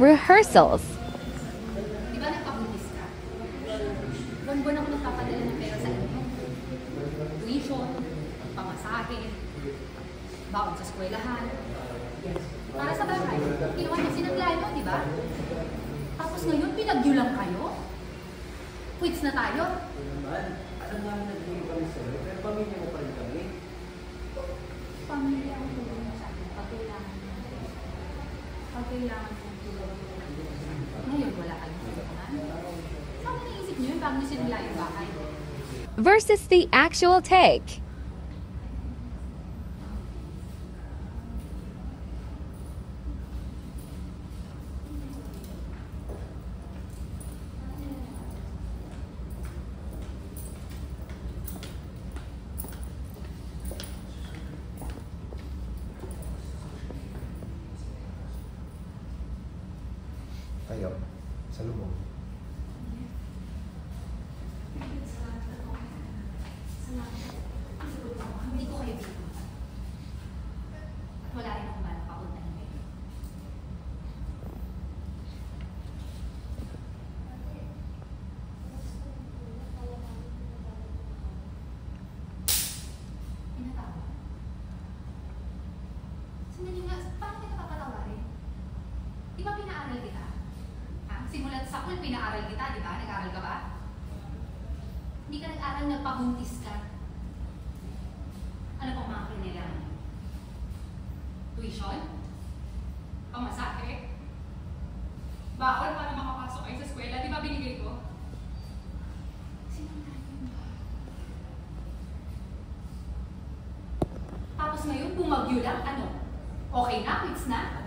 rehearsals. Di ba nagpabuntis ka? Buwan-buwan ako nagpapadala ng pera sa inyo. Tuition, pamasahe, baon sa eskwelahan. Para sa bahay, kinuha niyo sinanglahan nyo, di ba? Tapos ngayon, pinagyo lang kayo? Quits na tayo? Alam namin na hindi kami sa'yo, pero pamilya mo pa rin kami. Pamilya ang tulong mo sa akin. Pagkailangan mo. Pagkailangan mo ang tulong mo. Ngayon, wala kayong tulungan. Saan naisip niyo yung bago niyo sinangla yung bahay? Versus the actual take. Kayo, sa lubong. Hindi ko kayo dito. At wala rin akong balak papuntahin kayo. Pinatawa? Sandali nga, paano kita papatawarin? Di ba pinaaral kita? Ha? Simulat sa school, pinaaral kita, di ba? Nag-aaral ka ba? Hindi ka nag-aaral, nagpabuntis ka. Ano pang mga kailangan? Tuition? Pamasahe? Baon para makapasok kayo sa eskwela, di ba binigay ko? Sinanglahan yun ba? Tapos ngayon, bumagyo lang, ano? Okay na? Quits na?